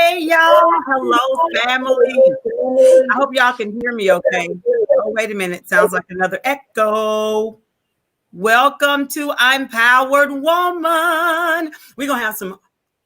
Hey, y'all. Hello, family. I hope y'all can hear me okay. Oh, wait a minute. Sounds like another echo. Welcome to ImPowered Woman. We're going to have some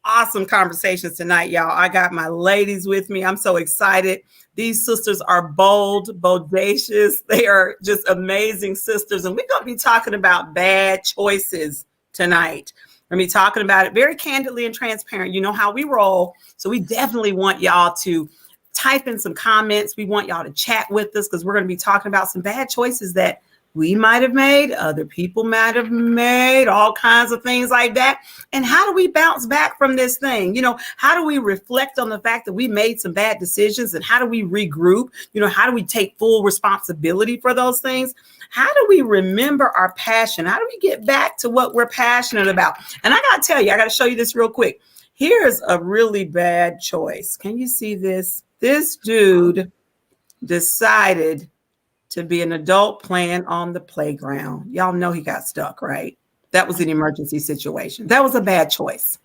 awesome conversations tonight, y'all. I got my ladies with me. I'm so excited. These sisters are bold, bodacious. They are just amazing sisters. And we're going to be talking about bad choices tonight. We're going to be talking about it very candidly and transparent. You know how we roll. So we definitely want y'all to type in some comments. We want y'all to chat with us because we're going to be talking about some bad choices that we might have made, other people might have made, all kinds of things like that. And how do we bounce back from this thing? You know, how do we reflect on the fact that we made some bad decisions, and how do we regroup? You know, how do we take full responsibility for those things? How do we remember our passion? How do we get back to what we're passionate about? And I got to tell you, I got to show you this real quick. Here's a really bad choice. Can you see this? This dude decided to be an adult playing on the playground. Y'all know he got stuck, right? That was an emergency situation. That was a bad choice.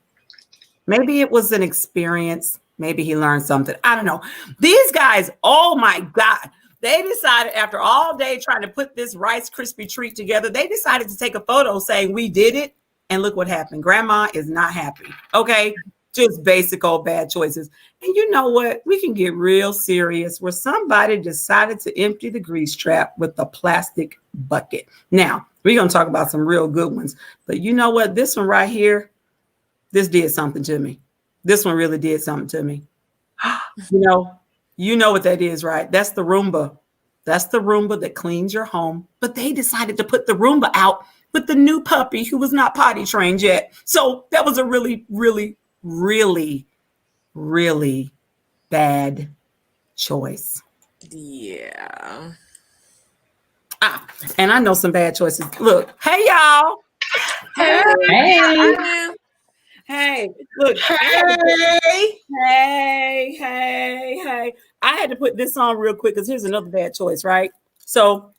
Maybe it was an experience. Maybe he learned something. I don't know. These guys, oh my God. They decided after all day trying to put this Rice Krispie treat together, they decided to take a photo saying we did it. And look what happened. Grandma is not happy. Okay. Just basic old bad choices. And you know what? We can get real serious where somebody decided to empty the grease trap with a plastic bucket. Now, we're going to talk about some real good ones. But you know what? This one right here, this did something to me. This one really did something to me. You know what that is, right? That's the Roomba. That's the Roomba that cleans your home. But they decided to put the Roomba out with the new puppy who was not potty trained yet. So that was a really, really, really, really bad choice. Yeah. And I know some bad choices. Look, hey y'all. Hey, look. Hey. I had to put this on real quick because here's another bad choice, right? So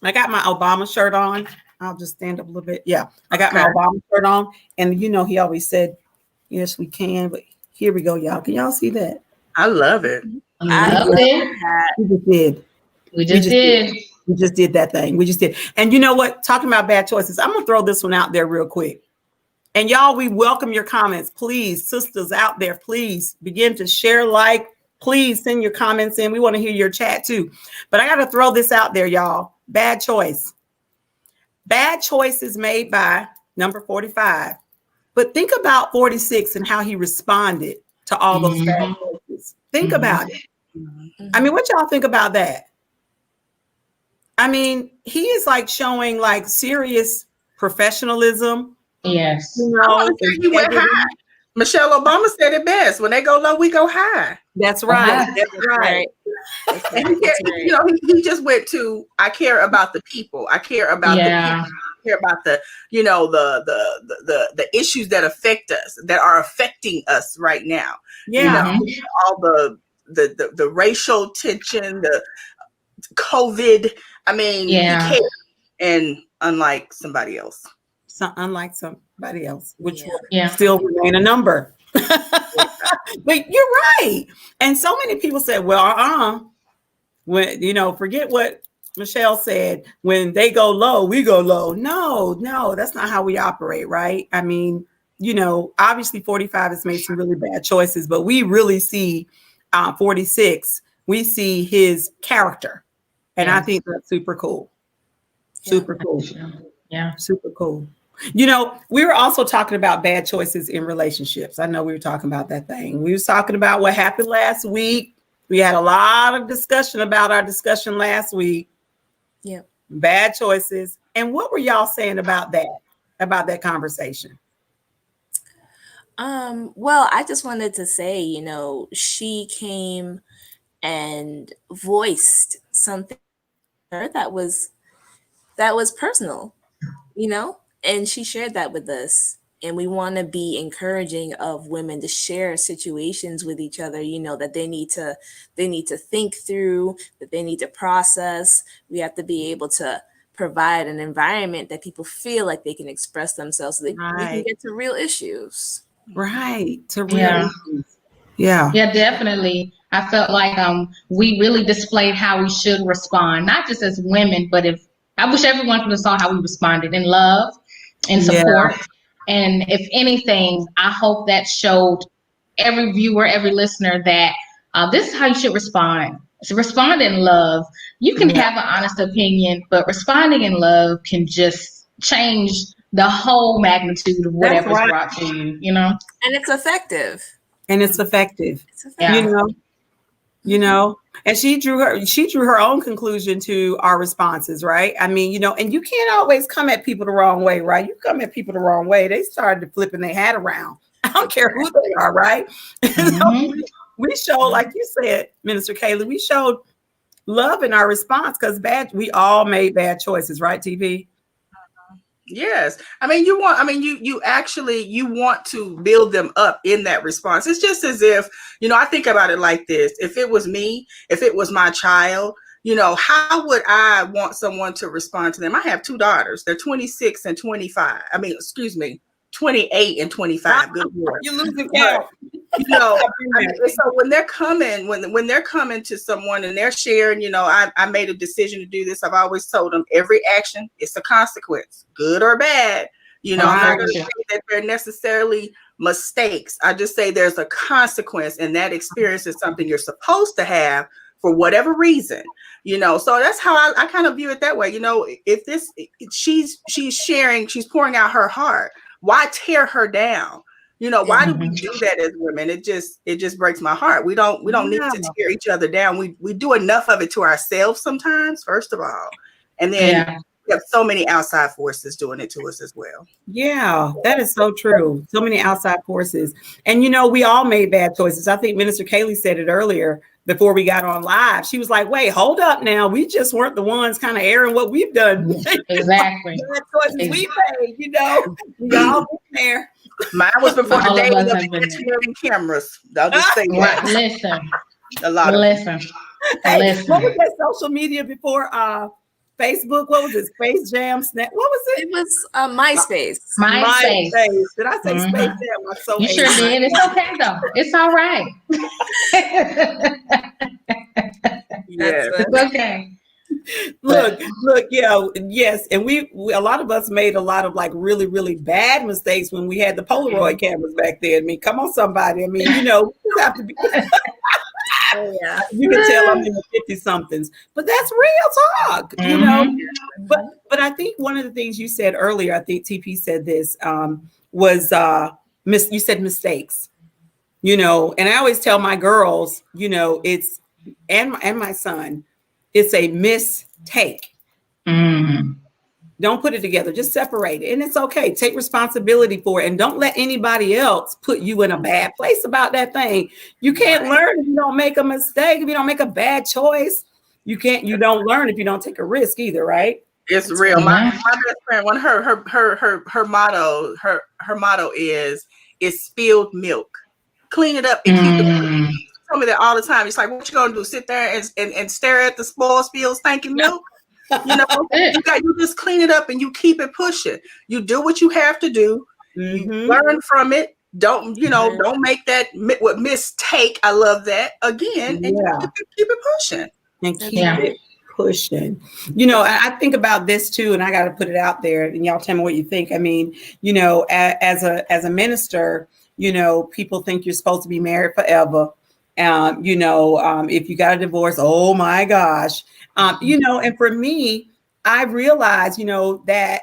I got my Obama shirt on. I'll just stand up a little bit. Yeah, I got my Obama shirt on. And you know, he always said, yes, we can. But here we go, y'all. Can y'all see that? I love it. I love it. We just did. We just did. We just did that thing. We just did. And you know what? Talking about bad choices, I'm going to throw this one out there real quick. And y'all, we welcome your comments. Please, sisters out there, please begin to share, like, please send your comments in. We want to hear your chat too. But I got to throw this out there, y'all. Bad choice. Bad choices made by number 45. But think about 46 and how he responded to all those bad choices. Think about it. I mean, what y'all think about that? I mean, he is like showing like serious professionalism. Yes. You know, he went high. Michelle Obama said it best. When they go low, we go high. That's right. That's right. And you know, he just went to, I care about the people. I care about the people. I care about the, you know, the issues that affect us, that are affecting us right now. Yeah. You know, all the racial tension, the COVID. I mean, he cared. And unlike somebody else. Unlike somebody else, which will still remain a number. But you're right. And so many people said, well, when, you know, forget what Michelle said, when they go low, we go low. No, that's not how we operate, right? I mean, you know, obviously 45 has made some really bad choices, but we really see 46, we see his character. And I think that's super cool. Super cool. Yeah. Super cool. You know, we were also talking about bad choices in relationships. I know we were talking about that thing. We was talking about what happened last week. We had a lot of discussion about our discussion last week. Yeah. Bad choices. And what were y'all saying about that conversation? Well, I just wanted to say, you know, she came and voiced something that was personal, you know, and she shared that with us. And we want to be encouraging of women to share situations with each other, you know, that they need to think through, that they need to process. We have to be able to provide an environment that people feel like they can express themselves so that we can get to real issues. Right. To real issues. Yeah. Yeah, definitely. I felt like we really displayed how we should respond, not just as women, but if I wish everyone could have saw how we responded in love and Yeah. support. And if anything, I hope that showed every viewer, every listener that this is how you should respond. So respond in love. You can have an honest opinion, but responding in love can just change the whole magnitude of whatever's brought to you, you know? And it's effective. And it's effective. It's effective. You know, and she drew her own conclusion to our responses, right? I mean, you know, and you can't always come at people the wrong way, right? You come at people the wrong way, they started flipping their hat around. I don't care who they are, right? So we showed, like you said, Minister Kaylee, we showed love in our response because we all made bad choices, right, TV? Yes. I mean, you want to build them up in that response. It's just as if, you know, I think about it like this. If it was me, if it was my child, you know, how would I want someone to respond to them? I have 2 daughters. They're 26 and 25. 28 and 25. Good Lord. You're losing count. You know, so when they're coming, when they're coming to someone and they're sharing, you know, I made a decision to do this. I've always told them every action is a consequence, good or bad. You know, I'm not going to say that they're necessarily mistakes. I just say there's a consequence, and that experience is something you're supposed to have for whatever reason. You know, so that's how I kind of view it that way. You know, if she's sharing, she's pouring out her heart. Why tear her down? You know, why do we do that as women? It just breaks my heart. We don't need to tear each other down. We do enough of it to ourselves sometimes, first of all. And then we have so many outside forces doing it to us as well. Yeah, that is so true. So many outside forces. And, you know, we all made bad choices. I think Minister Kaylee said it earlier before we got on live. She was like, wait, hold up now. We just weren't the ones kind of airing what we've done. Exactly. Bad choices we made, you know. We all been there. Mine was before the days of the cameras. I'll just say that. Listen. A lot of listen. What was that social media before Facebook? What was it? Space Jam? Snap? What was it? It was MySpace. MySpace. Did I say Space Jam? I'm so you sure did. It's okay though. It's all right. Yeah, it's okay. Look, yes, and we a lot of us made a lot of like really, really bad mistakes when we had the Polaroid cameras back then. I mean, come on, somebody. I mean, you know, you have to be. You can tell I'm in the 50-somethings, but that's real talk, you know. But I think one of the things you said earlier, I think TP said this, was you said mistakes, you know, and I always tell my girls, you know, it's and my son, it's a mistake. Don't put it together. Just separate it. And it's okay. Take responsibility for it. And don't let anybody else put you in a bad place about that thing. You can't learn if you don't make a mistake. If you don't make a bad choice, you don't learn if you don't take a risk either, right? It's real. My best friend, one her motto is spilled milk. Clean it up and keep it clean. She tell me that all the time. It's like, what you gonna do? Sit there and stare at the spoiled, spilled, stinking milk? You know, you just clean it up and you keep it pushing. You do what you have to do. You learn from it. Don't make that mistake. I love that again. And you keep it pushing. And keep it pushing. You know, I think about this too, and I got to put it out there and y'all tell me what you think. I mean, you know, as a minister, you know, people think you're supposed to be married forever. You know, if you got a divorce, oh my gosh. You know, and for me, I realized, you know, that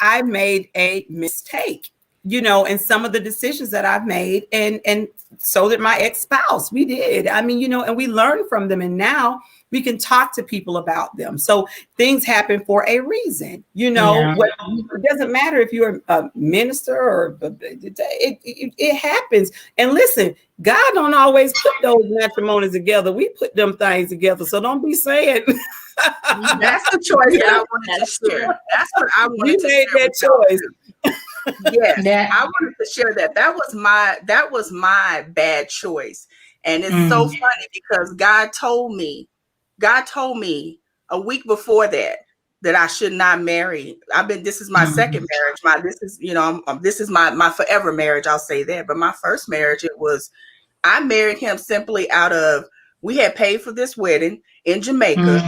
I made a mistake, you know, in some of the decisions that I've made, and so did my ex-spouse. We did. I mean, you know, and we learned from them, and now we can talk to people about them. So things happen for a reason, you know. It doesn't matter if you're a minister or it happens. And listen, God don't always put those matrimonies together. We put them things together. So don't be saying that's the choice that I wanted to share. That's what I wanted to share. You made that choice. Yes, I wanted to share that. That was my bad choice. And it's so funny because God told me a week before that I should not marry. This is my second marriage. This is my forever marriage. I'll say that. But my first marriage, it was I married him simply out of, we had paid for this wedding in Jamaica,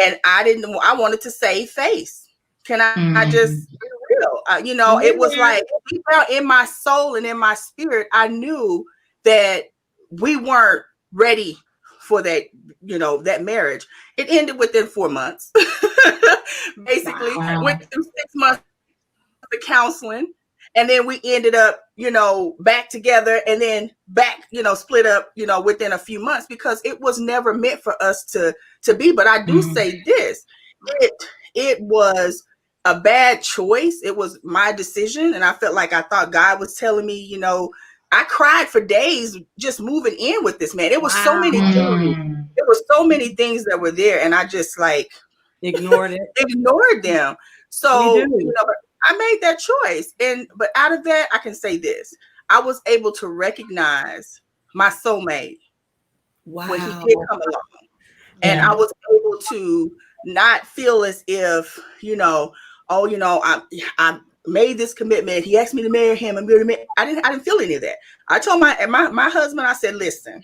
and I wanted to save face. Can I just be real? It was like deep down in my soul and in my spirit, I knew that we weren't ready for that, that marriage. It ended within 4 months. Basically, went through 6 months of counseling, and then we ended up, back together, and then back, split up, within a few months, because it was never meant for us to be. But I do say this, it was a bad choice. It was my decision. And I felt like I thought God was telling me, I cried for days just moving in with this man. It was so many things. It was so many things that were there. And I just like ignored them. So, I made that choice. But out of that, I can say this. I was able to recognize my soulmate when he did come along. And I was able to not feel as if, I made this commitment. He asked me to marry him. I didn't feel any of that. I told my husband, I said, listen,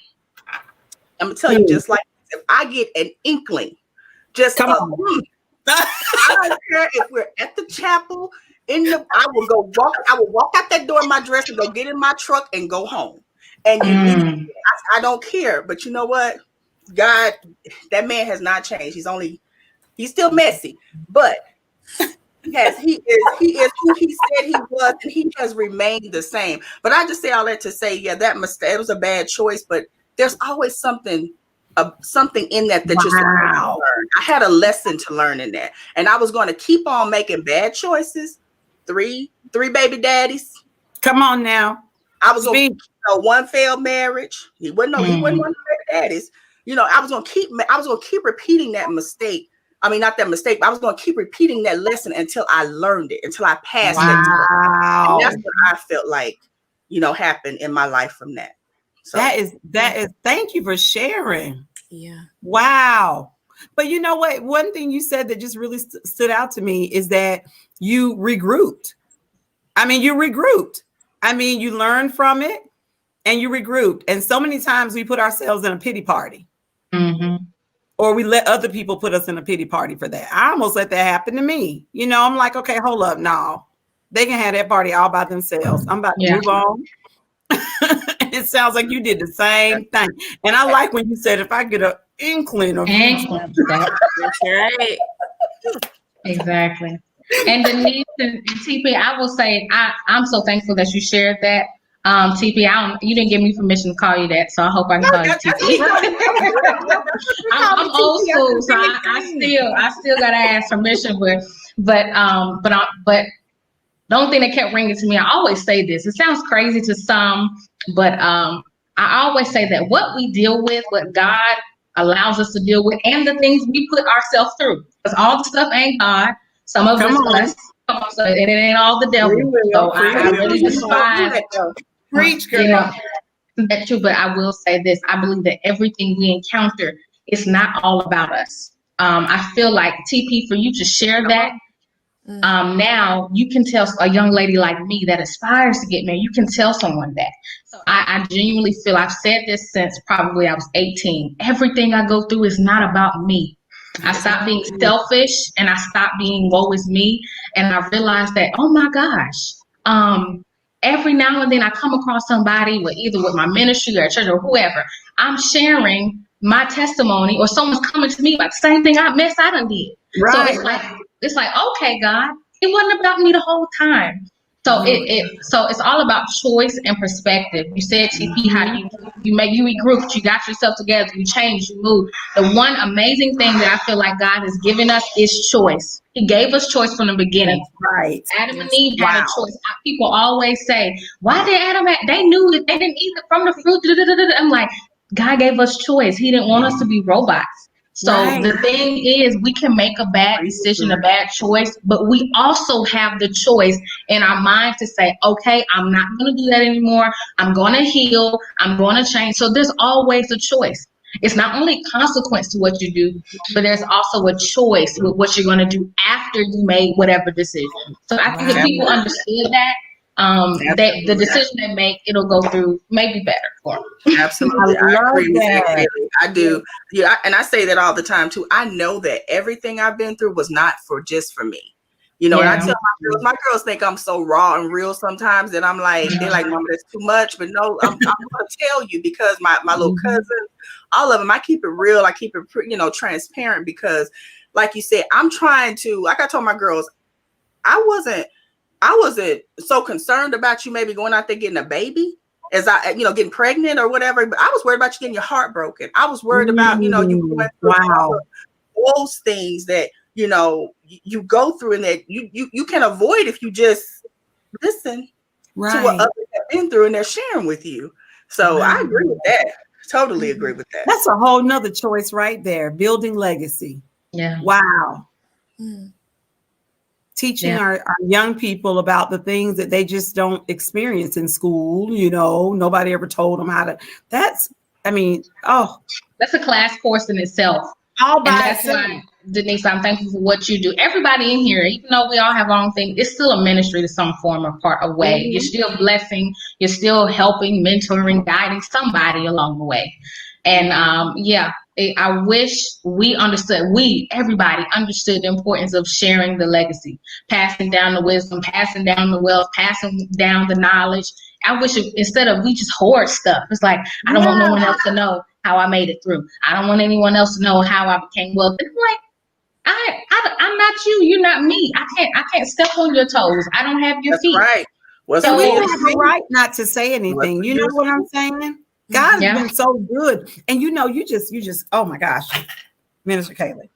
I'm gonna tell you just like this. If I get an inkling, just I don't care if we're at the chapel, I will walk out that door in my dress and go get in my truck and go home. And I don't care. But you know what? God, that man has not changed. He's still messy, but he is who he said he was, and he has remained the same. But I just say all that to say, that mistake, it was a bad choice, but there's always something in that you're supposed to learn. I had a lesson to learn in that, and I was going to keep on making bad choices. Three baby daddies. Come on now. I was going to one failed marriage. He wasn't one of the baby daddies. I was going to keep repeating that mistake. I mean, not that mistake, but I was going to keep repeating that lesson until I learned it, until I passed it. And that's what I felt like, happened in my life from that. So that is, thank you for sharing. Yeah. Wow. But you know what? One thing you said that just really stood out to me is that you regrouped. I mean, you learned from it and you regrouped. And so many times we put ourselves in a pity party. Or we let other people put us in a pity party for that. I almost let that happen to me. I'm like, okay, hold up. No, they can have that party all by themselves. I'm about to move on. It sounds like you did the same thing. And I like when you said, if I get an inkling of that's right. Exactly. And Denise and TP, I will say, I'm so thankful that you shared that. TP, you didn't give me permission to call you that, so I hope I can call you TP. I'm old school, so I still gotta ask permission. But the only thing that kept ringing to me, I always say this. It sounds crazy to some, but I always say that what we deal with, what God allows us to deal with, and the things we put ourselves through, because all the stuff ain't God. Some of it's us. So it ain't all the devil. So I really despise. Preach, girl. That's true, but I will say this. I believe that everything we encounter is not all about us. I feel like, TP, for you to share that, now you can tell a young lady like me that aspires to get married, you can tell someone that. So I genuinely feel, I've said this since probably I was 18. Everything I go through is not about me. I stopped being selfish and I stopped being woe is me. And I realized that, oh my gosh, every now and then I come across somebody either with my ministry or church or whoever. I'm sharing my testimony, or someone's coming to me about the same thing I done did. Right. So it's like, okay, God, it wasn't about me the whole time. So so it's all about choice and perspective. You said, TP, how you regrouped, you got yourself together, you changed, you moved. The one amazing thing that I feel like God has given us is choice. He gave us choice from the beginning. That's right. Adam and Eve had a choice. People always say, why did Adam they knew that they didn't eat from the fruit. I'm like, God gave us choice. He didn't want us to be robots. So the thing is, we can make a bad decision, a bad choice, but we also have the choice in our mind to say, okay, I'm not going to do that anymore. I'm going to heal. I'm going to change. So there's always a choice. It's not only consequence to what you do, but there's also a choice with what you're going to do after you made whatever decision. So I think if people understood that, that the decision they make, it'll go through maybe better for them. Absolutely. I agree with that. Really. I do. Yeah. Yeah. And I say that all the time too. I know that everything I've been through was not just for me. You know, and I tell my girls think I'm so raw and real sometimes that I'm like, they're like, Mama, that's too much. But no, I'm going to tell you because my little cousins, all of them, I keep it real. I keep it, transparent because like you said, I'm trying to, like I told my girls, I wasn't so concerned about you maybe going out there getting a baby as getting pregnant or whatever. But I was worried about you getting your heart broken. I was worried about, you going through those things that, you go through and that you can avoid if you just listen to what others have been through and they're sharing with you. So I agree with that. Totally agree with that. That's a whole nother choice right there. Building legacy. Yeah. Wow. Teaching our young people about the things that they just don't experience in school. Nobody ever told them how to. That's a class course in itself. That's why, Denise, I'm thankful for what you do. Everybody in here, even though we all have our own thing, it's still a ministry to some form or part of way. You're still blessing. You're still helping, mentoring, guiding somebody along the way. And I wish everybody understood the importance of sharing the legacy, passing down the wisdom, passing down the wealth, passing down the knowledge. I wish instead of we just hoard stuff. It's like, I don't want no one else to know how I made it through. I don't want anyone else to know how I became wealthy. I'm like, I'm not you. You're not me. I can't step on your toes. I don't have your feet. Right. So we have a right not to say anything. You know what I'm saying? God has been so good. And you just, oh my gosh, Minister Kaylee,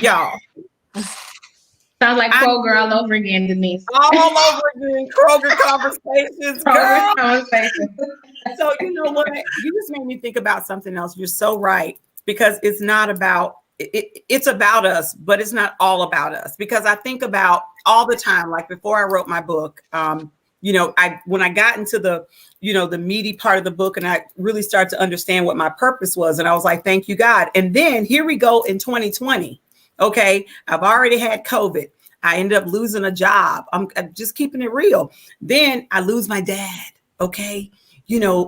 y'all. Sounds like Kroger all over again, Denise. All over again, Kroger conversations. So you know what? You just made me think about something else. You're so right. Because it's not about, it's about us, but it's not all about us. Because I think about all the time, like before I wrote my book, when I got into the meaty part of the book and I really started to understand what my purpose was. And I was like, thank you, God. And then here we go in 2020. Okay. I've already had COVID. I ended up losing a job. I'm just keeping it real. Then I lose my dad. Okay.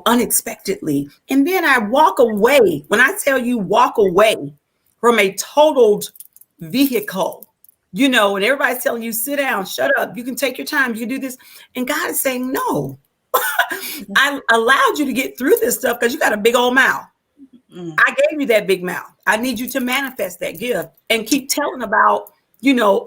Unexpectedly. And then I walk away. When I tell you walk away from a totaled vehicle, and everybody's telling you, sit down, shut up. You can take your time. You can do this. And God is saying, no, I allowed you to get through this stuff because you got a big old mouth. I gave you that big mouth. I need you to manifest that gift and keep telling about,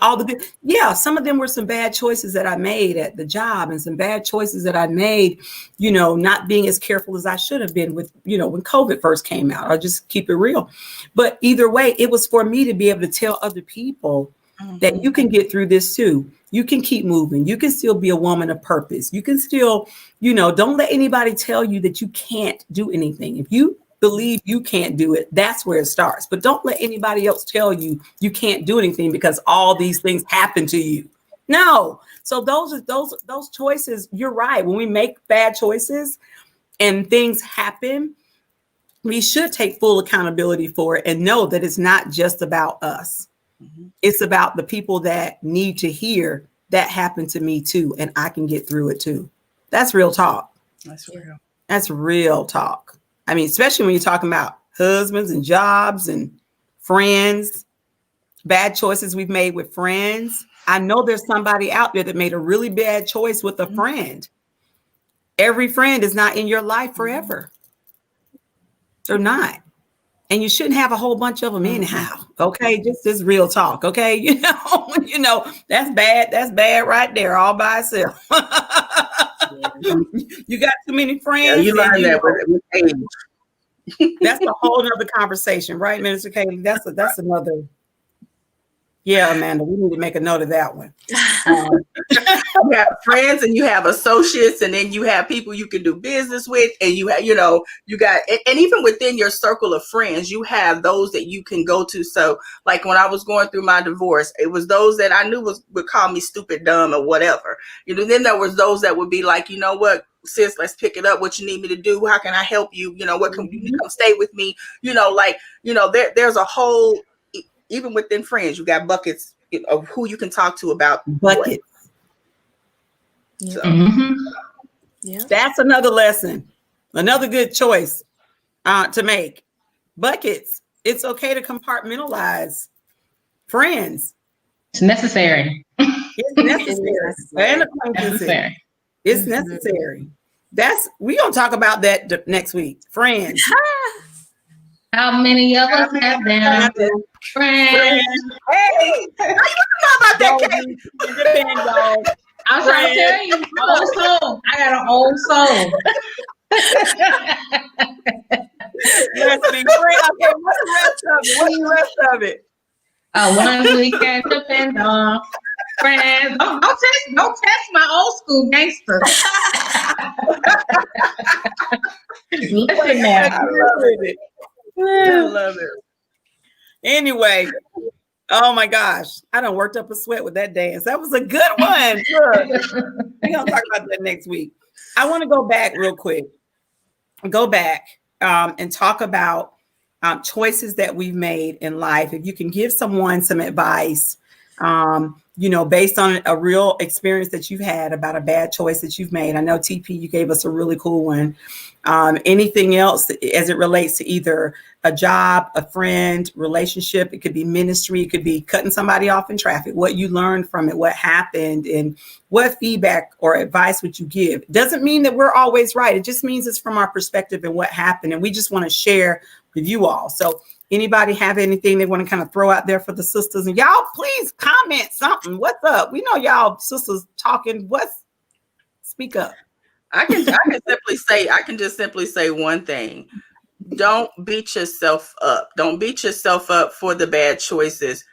all the good. Yeah, some of them were some bad choices that I made at the job and some bad choices that I made, not being as careful as I should have been with, when COVID first came out. I'll just keep it real. But either way, it was for me to be able to tell other people that you can get through this too. You can keep moving. You can still be a woman of purpose. You can still, don't let anybody tell you that you can't do anything. If you believe you can't do it, that's where it starts. But don't let anybody else tell you you can't do anything because all these things happen to you. No. So those choices, you're right. When we make bad choices and things happen, we should take full accountability for it and know that it's not just about us. It's about the people that need to hear that happened to me too, and I can get through it too. That's real talk. That's real. That's real talk. I mean, especially when you're talking about husbands and jobs and friends, bad choices we've made with friends. I know there's somebody out there that made a really bad choice with a friend. Every friend is not in your life forever. They're not. And you shouldn't have a whole bunch of them anyhow. Okay. Just this real talk. Okay. That's bad. That's bad right there all by itself. You got too many friends. Yeah, you learn that with age. That's a whole other conversation, right, Minister Kaylee? That's another. Yeah, Amanda, we need to make a note of that one. You have friends and you have associates, and then you have people you can do business with, and you have, you got, and even within your circle of friends, you have those that you can go to. So, like when I was going through my divorce, it was those that I knew would call me stupid, dumb, or whatever. Then there was those that would be like, you know what, sis, let's pick it up. What you need me to do? How can I help you? What can you come stay with me? There's a whole. Even within friends, you got buckets of who you can talk to about buckets. Yeah. So. Yeah. That's another lesson. Another good choice to make. Buckets. It's okay to compartmentalize. Friends. It's necessary. It's necessary. And acquaintances. Necessary. It's necessary. We're gonna talk about that next week. Friends. How many of us have them? Friends. Hey, how you know about that, Kate? I was trying to tell you, old soul. I got an old soul. Let's be friends. Okay, what's the rest of it? What's the rest of it? Ones we can depend on. Friends. Don't test my old school gangster. Listen now. I love it. Anyway, oh my gosh, I done worked up a sweat with that dance. That was a good one. Look, we're gonna talk about that next week. I want to go back real quick. And talk about choices that we've made in life. If you can give someone some advice, based on a real experience that you've had about a bad choice that you've made. I know TP, you gave us a really cool one. Anything else as it relates to either a job, a friend, relationship, it could be ministry, it could be cutting somebody off in traffic, what you learned from it, what happened, and what feedback or advice would you give? Doesn't mean that we're always right. It just means it's from our perspective and what happened. And we just want to share with you all. So anybody have anything they want to kind of throw out there for the sisters? And y'all, please comment something. What's up? We know y'all sisters talking. Speak up. I can just simply say one thing. Don't beat yourself up. Don't beat yourself up for the bad choices.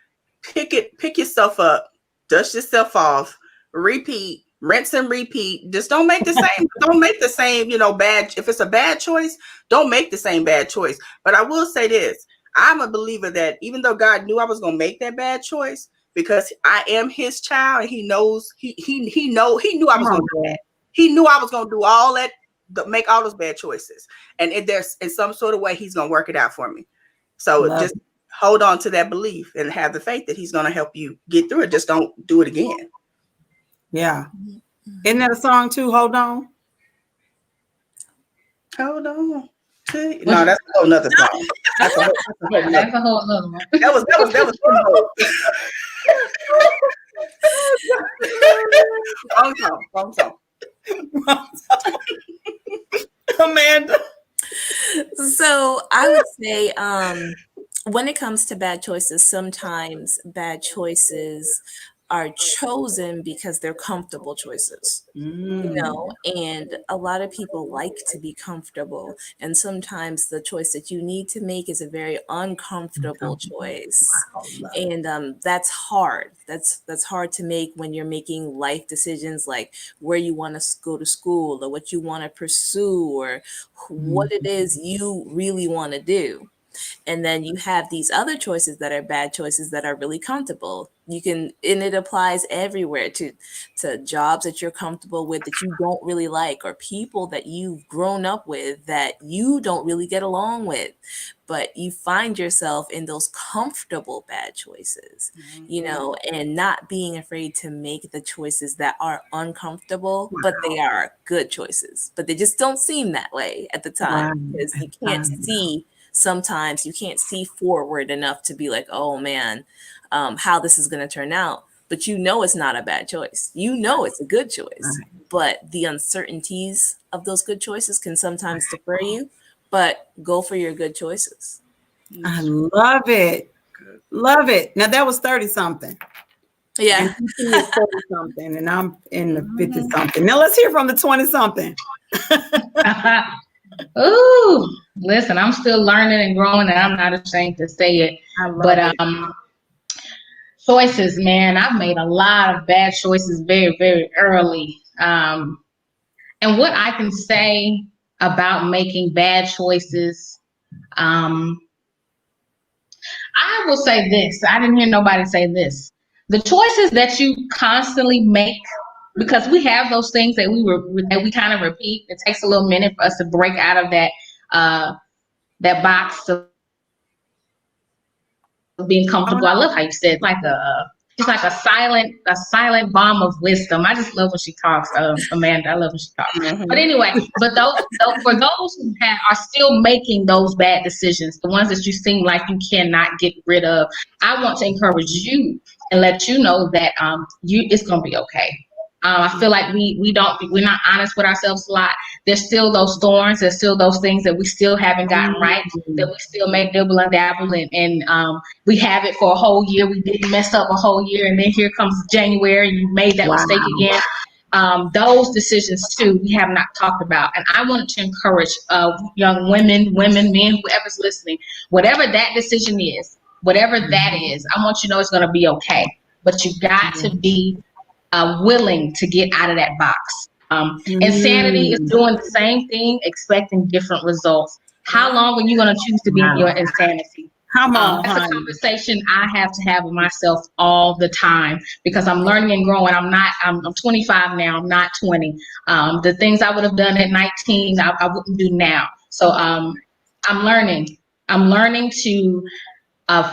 Pick yourself up, dust yourself off, repeat, rinse and repeat. Just don't make the same, bad. If it's a bad choice, don't make the same bad choice. But I will say this. I'm a believer that even though God knew I was going to make that bad choice, because I am his child and he knows, he knew I was going to do that. He knew I was going to do all that, make all those bad choices. And if there's in some sort of way, he's going to work it out for me. So just hold on to that belief and have the faith that he's going to help you get through it. Just don't do it again. Yeah. Isn't that a song too? Hold on. Hold on. No, that's a whole nother song. That's a whole nother one. That was wrong song. Amanda. So I would say when it comes to bad choices, sometimes bad choices are chosen because they're comfortable choices, and a lot of people like to be comfortable. And sometimes the choice that you need to make is a very uncomfortable choice. And that's hard. That's hard to make when you're making life decisions like where you want to go to school or what you want to pursue or what it is you really want to do. And then you have these other choices that are bad choices that are really comfortable. And it applies everywhere to jobs that you're comfortable with that you don't really like, or people that you've grown up with that you don't really get along with. But you find yourself in those comfortable bad choices, and not being afraid to make the choices that are uncomfortable, but they are good choices. But they just don't seem that way at the time because you can't see. Sometimes you can't see forward enough to be like, oh man, how this is going to turn out. But it's not a bad choice. It's a good choice. But the uncertainties of those good choices can sometimes defer you. But go for your good choices. I love it. Love it. Now that was 30-something. Yeah. And he is 40-something and I'm in the 50-something. Now let's hear from the 20-something. Ooh, listen, I'm still learning and growing, and I'm not ashamed to say it. But choices, man, I've made a lot of bad choices very, very early. And what I can say about making bad choices, I will say this. I didn't hear nobody say this. The choices that you constantly make, because we have those things that we kind of repeat. It takes a little minute for us to break out of that box of being comfortable. I love how you said like she's like a silent bomb of wisdom. I just love when she talks, Amanda. I love when she talks. Mm-hmm. But anyway, for those who are still making those bad decisions, the ones that you seem like you cannot get rid of, I want to encourage you and let you know that it's gonna be okay. I feel like we're not honest with ourselves a lot. There's still those thorns. There's still those things that we still haven't gotten right, that we still make dibble and dabble in. We have it for a whole year. We didn't mess up a whole year. And then here comes January and you made that mistake again. Those decisions too, we have not talked about. And I wanted to encourage young women, men, whoever's listening, whatever that decision is, whatever that is, I want you to know it's going to be okay. But you got to be willing to get out of that box. Insanity is doing the same thing, expecting different results. How long are you going to choose to be in your insanity? Come on, that's a conversation I have to have with myself all the time because I'm learning and growing. I'm 25 now. I'm not 20. The things I would have done at 19, I wouldn't do now. So I'm learning. I'm learning to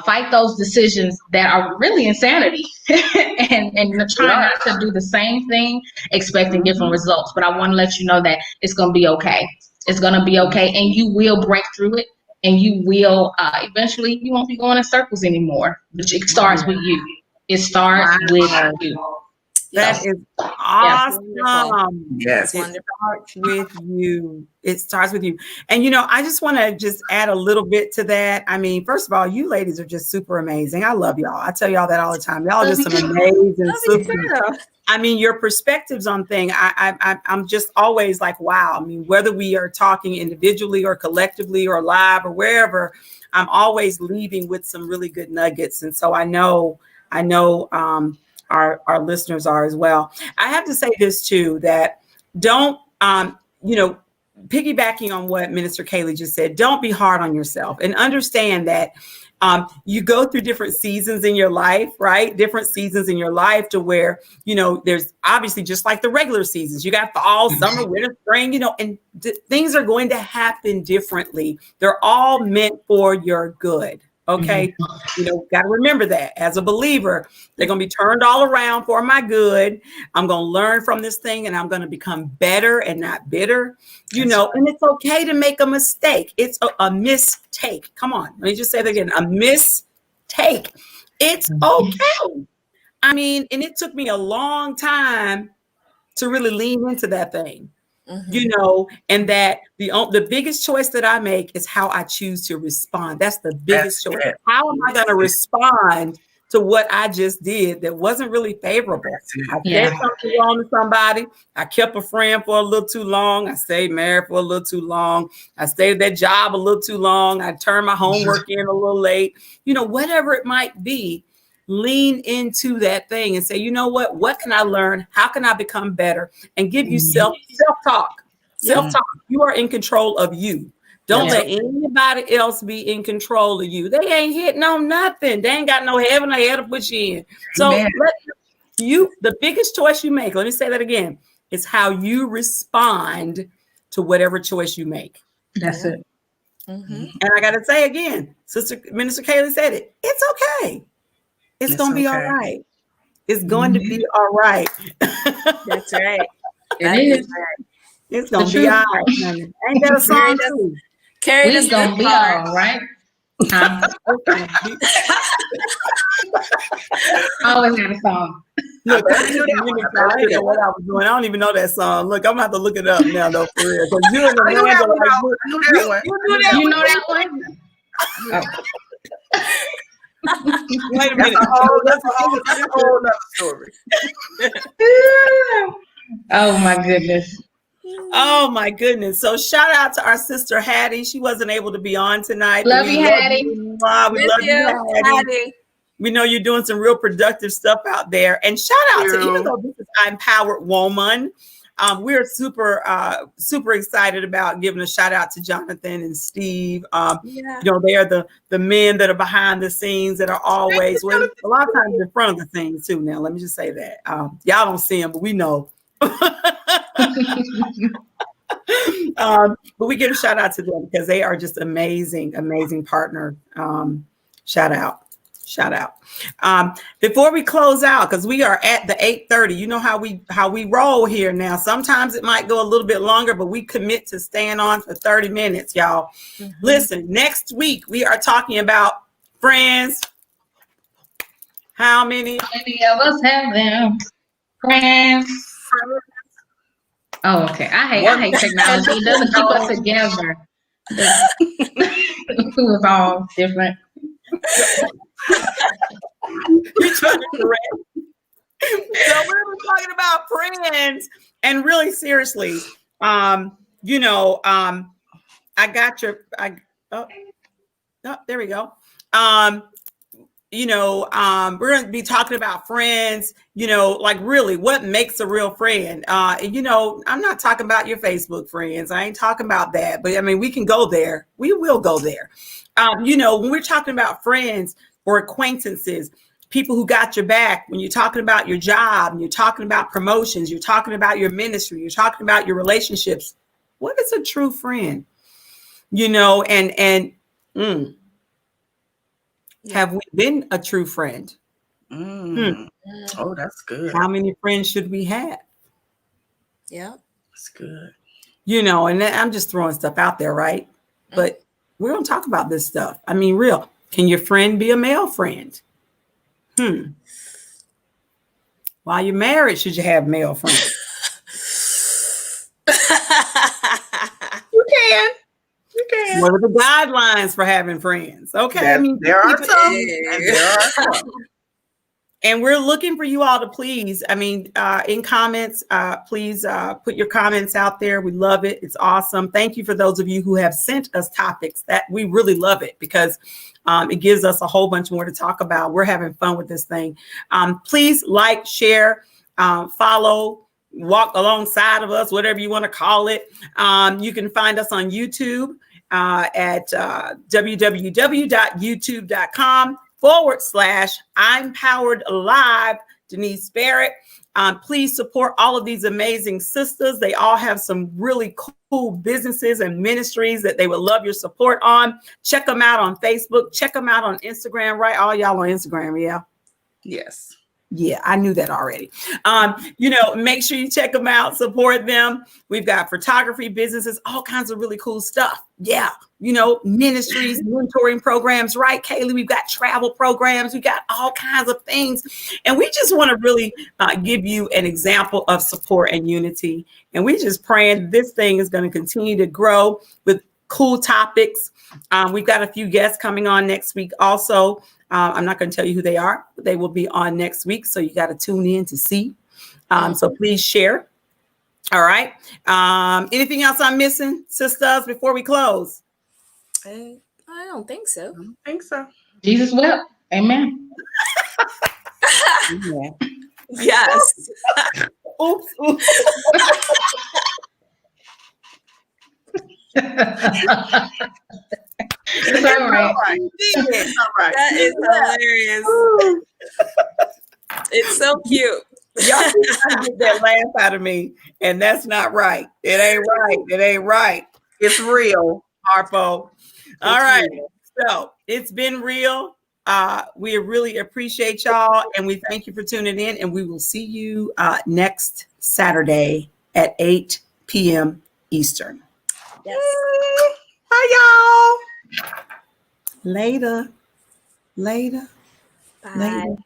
fight those decisions that are really insanity and try not to do the same thing, expecting different results. But I want to let you know that it's going to be okay. It's going to be okay. And you will break through it. And you will eventually, you won't be going in circles anymore. But it starts with you. It starts with you. That is awesome. Yes. It starts with you. It starts with you. And, I just want to just add a little bit to that. I mean, first of all, you ladies are just super amazing. I love y'all. I tell y'all that all the time. Y'all are just some amazing super. I mean, your perspectives on things, I'm just always like, wow. I mean, whether we are talking individually or collectively or live or wherever, I'm always leaving with some really good nuggets. And so I know our listeners are as well. I have to say this too, that don't, piggybacking on what Minister Kaylee just said, don't be hard on yourself and understand that you go through different seasons in your life, right? Different seasons in your life to where, there's obviously just like the regular seasons, you got fall, summer, winter, spring, and things are going to happen differently. They're all meant for your good. Okay. Got to remember that as a believer, they're going to be turned all around for my good. I'm going to learn from this thing and I'm going to become better and not bitter, and it's okay to make a mistake. It's a mistake. Come on. Let me just say that again. A mistake. It's okay. I mean, and it took me a long time to really lean into that thing. And that the biggest choice that I make is how I choose to respond. That's the biggest choice. How am I going to respond to what I just did that wasn't really favorable? I said something wrong to somebody. I kept a friend for a little too long. I stayed married for a little too long. I stayed at that job a little too long. I turned my homework in a little late. Whatever it might be. Lean into that thing and say, you know what can I learn? How can I become better? And give you self-talk. Self-talk. You are in control of you. Don't let anybody else be in control of you. They ain't hitting on nothing. They ain't got no heaven or hell to put you in. So the biggest choice you make, let me say that again, is how you respond to whatever choice you make. That's it. And I got to say again, Minister Kaylee said it. It's okay. It's going to be all right. It's going to be all right. That's right. It is. It's going to be all right. Ain't that a song too? We're going to be all right. I always had a song. Look, I didn't know what I was doing. I don't even know that song. Look, I'm going to have to look it up now, though, for real. Because you and the You know that one? Oh. Wait a minute. That's a whole other story. Oh my goodness. Oh my goodness. So shout out to our sister Hattie. She wasn't able to be on tonight. Love you, Hattie. We love you, Hattie. We know you're doing some real productive stuff out there. And shout out to, even though this is ImPowered Woman, we're super excited about giving a shout out to Jonathan and Steve. They are the men that are behind the scenes that are always, a lot of times in front of the scenes too. Now, let me just say that y'all don't see them, but we know. But we give a shout out to them because they are just amazing partner. Shout out. Shout out. Before we close out, because we are at the 8:30, you know how we roll here now. Sometimes it might go a little bit longer, but we commit to staying on for 30 minutes, y'all. Mm-hmm. Listen, next week we are talking about friends. How many of us have them? Friends. Oh, okay. I hate technology. It doesn't keep us together. We're all different. You're trying to correct. So we're talking about friends, and really seriously, I got your. There we go. We're going to be talking about friends, like really what makes a real friend. I'm not talking about your Facebook friends. I ain't talking about that, but I mean, we can go there. We will go there. When we're talking about friends or acquaintances, people who got your back, when you're talking about your job, and you're talking about promotions, you're talking about your ministry, you're talking about your relationships. What is a true friend? Have we been a true friend? Oh, that's good. How many friends should we have? Yeah, that's good. And I'm just throwing stuff out there, right? But we're going to talk about this stuff. I mean, real. Can your friend be a male friend? While you're married, should you have male friends? You can. What are the guidelines for having friends? Okay. There are some. And there are some. And we're looking for you all to please, in comments, please put your comments out there. We love it. It's awesome. Thank you for those of you who have sent us topics. That we really love it because it gives us a whole bunch more to talk about. We're having fun with this thing. Please like, share, follow, walk alongside of us, whatever you want to call it. You can find us on YouTube at www.youtube.com/ImPowered Live. Denise Barrett. Please support all of these amazing sisters. They all have some really cool businesses and ministries that they would love your support on. Check them out on Facebook. Check them out on Instagram, right? All y'all on Instagram, yeah? Yes. Yeah, I knew that already. Make sure you check them out, support them. We've got photography businesses, all kinds of really cool stuff. Yeah. Ministries, mentoring programs, right, Kaylee? We've got travel programs. We got all kinds of things. And we just want to really give you an example of support and unity. And we just praying this thing is going to continue to grow with cool topics. We've got a few guests coming on next week also. I'm not going to tell you who they are, but they will be on next week. So you got to tune in to see. So please share. All right. Anything else I'm missing, sisters, before we close? I don't think so. I don't think so. Jesus wept. Amen. Yeah. Yes. Oops. It's all right. It's all right. That is hilarious. It's so cute. Y'all get that laugh out of me, and that's not right. It ain't right. It ain't right. It's real, Harpo. All right. Real. So it's been real. We really appreciate y'all, and we thank you for tuning in, and we will see you next Saturday at 8 p.m. Eastern. Yes. Bye, y'all. Later. Bye.